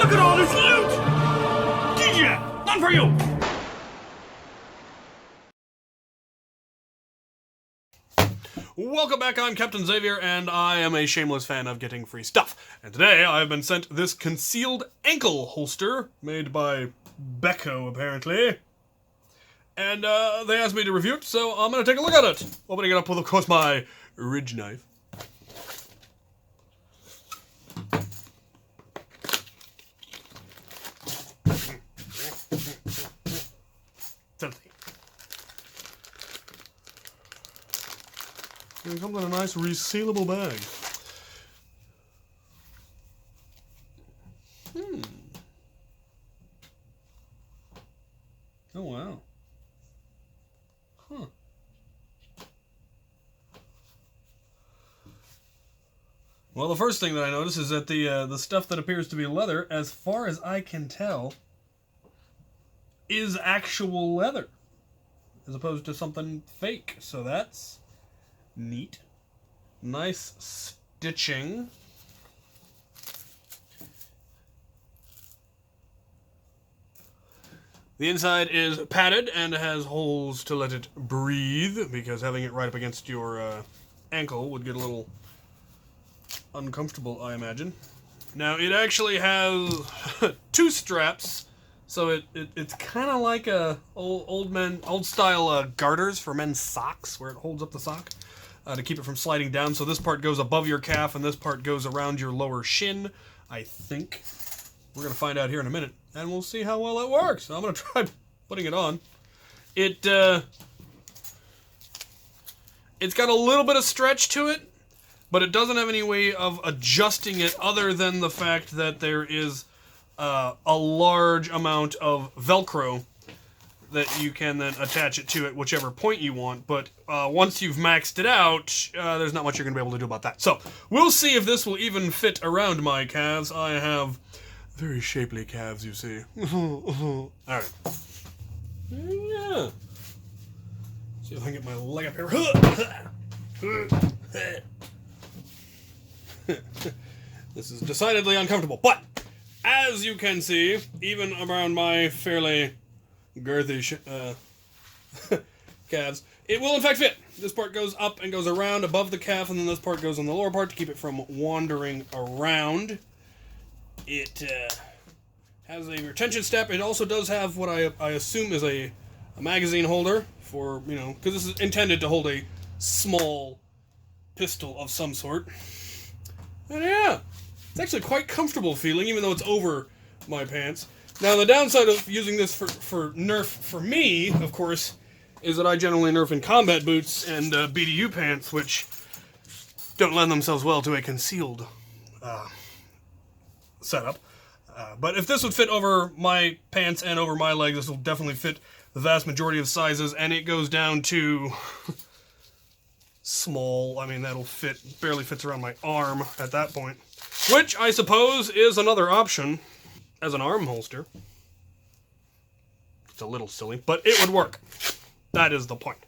Look at all this loot! DJ, none for you! Welcome back, I'm Captain Xavier, and I am a shameless fan of getting free stuff. And today I have been sent this concealed ankle holster, made by Becko, apparently. And they asked me to review it, so I'm going to take a look at it. Opening it up with, of course, my ridge knife. Filthy. And it comes in a nice resealable bag. Oh, wow. Huh. Well, the first thing that I notice is that the stuff that appears to be leather, as far as I can tell, is actual leather, as opposed to something fake. So that's neat. Nice stitching. The inside is padded and has holes to let it breathe, because having it right up against your ankle would get a little uncomfortable, I imagine. Now, it actually has two straps, so it's kind of like a old style garters for men's socks, where it holds up the sock to keep it from sliding down. So this part goes above your calf, and this part goes around your lower shin, I think. We're going to find out here in a minute, and we'll see how well it works. So I'm going to try putting it on. It's got a little bit of stretch to it, but it doesn't have any way of adjusting it other than the fact that there is a large amount of Velcro that you can then attach it to at whichever point you want. But once you've maxed it out, there's not much you're going to be able to do about that. So we'll see if this will even fit around my calves. I have very shapely calves, you see. All right. Yeah. See if I can get my leg up here. This is decidedly uncomfortable, but as you can see, even around my fairly girthy calves, it will in fact fit. This part goes up and goes around above the calf, and then this part goes on the lower part to keep it from wandering around. It has a retention step. It also does have what I assume is a magazine holder for, you know, because this is intended to hold a small pistol of some sort. And yeah, it's actually quite comfortable feeling, even though it's over my pants. Now, the downside of using this for Nerf for me, of course, is that I generally Nerf in combat boots and BDU pants, which don't lend themselves well to a concealed setup. But if this would fit over my pants and over my legs, this will definitely fit the vast majority of sizes, and it goes down to small. I mean, that'll fit, barely fits around my arm at that point, which I suppose is another option as an arm holster. It's a little silly, but it would work. That is the point.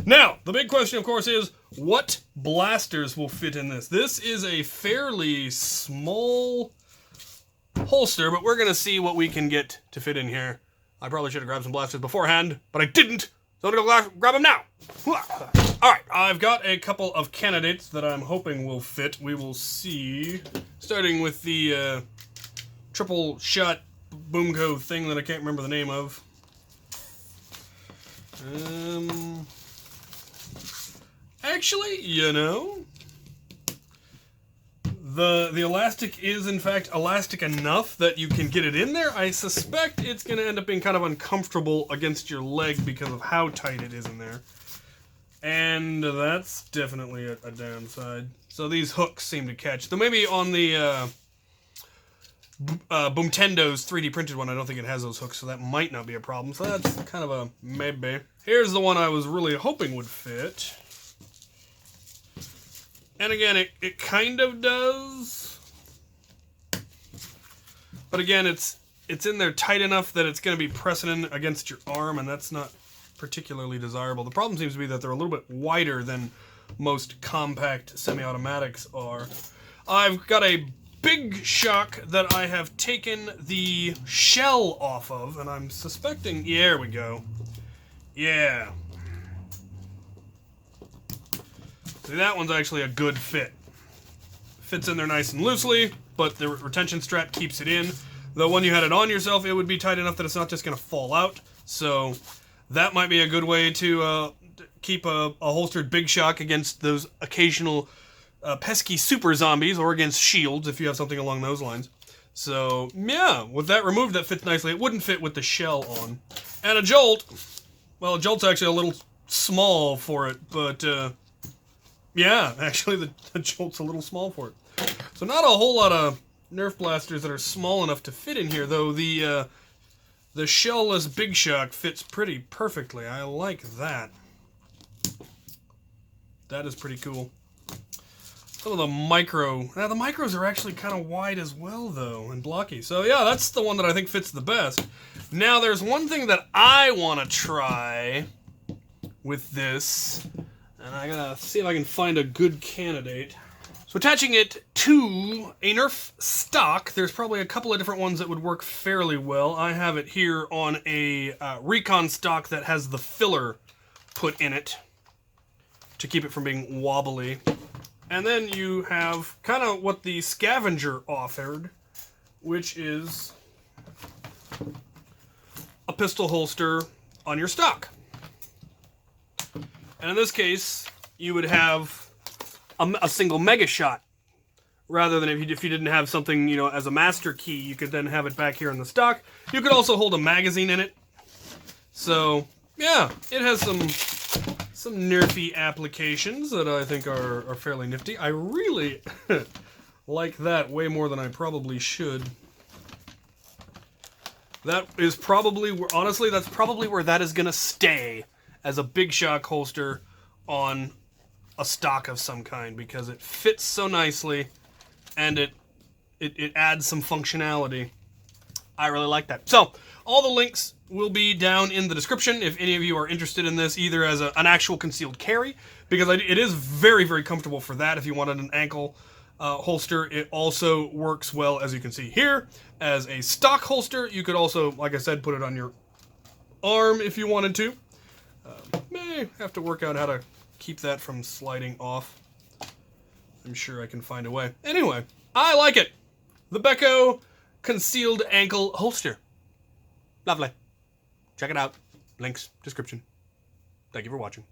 Now, the big question, of course, is what blasters will fit in this? This is a fairly small holster, but we're going to see what we can get to fit in here. I probably should have grabbed some blasters beforehand, but I didn't, so I'm going to go grab them now. Alright, I've got a couple of candidates that I'm hoping will fit. We will see. Starting with the triple shot Boomco thing that I can't remember the name of. Actually, you know, the elastic is in fact elastic enough that you can get it in there. I suspect it's going to end up being kind of uncomfortable against your leg because of how tight it is in there. And that's definitely a downside. So these hooks seem to catch. Though maybe on the Boomtendo's 3D printed one, I don't think it has those hooks, so that might not be a problem. So that's kind of a maybe. Here's the one I was really hoping would fit. And again, it kind of does. But again, it's in there tight enough that it's going to be pressing in against your arm, and that's not particularly desirable. The problem seems to be that they're a little bit wider than most compact semi-automatics are. I've got a big shock that I have taken the shell off of, and I'm suspecting, yeah, there we go. Yeah. See, that one's actually a good fit. Fits in there nice and loosely, but the retention strap keeps it in. Though when you had it on yourself, it would be tight enough that it's not just going to fall out. So that might be a good way to keep a holstered big shock against those occasional pesky super zombies, or against shields if you have something along those lines. So yeah, with that removed, that fits nicely. It wouldn't fit with the shell on. And a jolt, well, a jolt's actually a little small for it, but yeah, actually the jolt's a little small for it. So not a whole lot of Nerf blasters that are small enough to fit in here, though the shell-less big shock fits pretty perfectly. I like that. That is pretty cool. Some of the now the micros are actually kind of wide as well, though, and blocky. So yeah, that's the one that I think fits the best. Now there's one thing that I want to try with this, and I gotta see if I can find a good candidate. So attaching it to a Nerf stock, there's probably a couple of different ones that would work fairly well. I have it here on a Recon stock that has the filler put in it to keep it from being wobbly. And then you have kind of what the Scavenger offered, which is a pistol holster on your stock. And in this case, you would have a single mega shot, rather than if you didn't have something, you know, as a master key, you could then have it back here in the stock. You could also hold a magazine in it. So yeah, it has some nerfy applications that I think are fairly nifty. I really like that way more than I probably should. That is probably, honestly, that's probably where that is going to stay, as a big shock holster on a stock of some kind, because it fits so nicely and it adds some functionality. I really like that. So all the links will be down in the description if any of you are interested in this, either as an actual concealed carry, because it is very, very comfortable for that if you wanted an ankle holster. It also works well, as you can see here, as a stock holster. You could also, like I said, put it on your arm if you wanted to. May have to work out how to keep that from sliding off. I'm sure I can find a way. Anyway, I like it. The Becko concealed ankle holster. Lovely. Check it out. Links, description. Thank you for watching.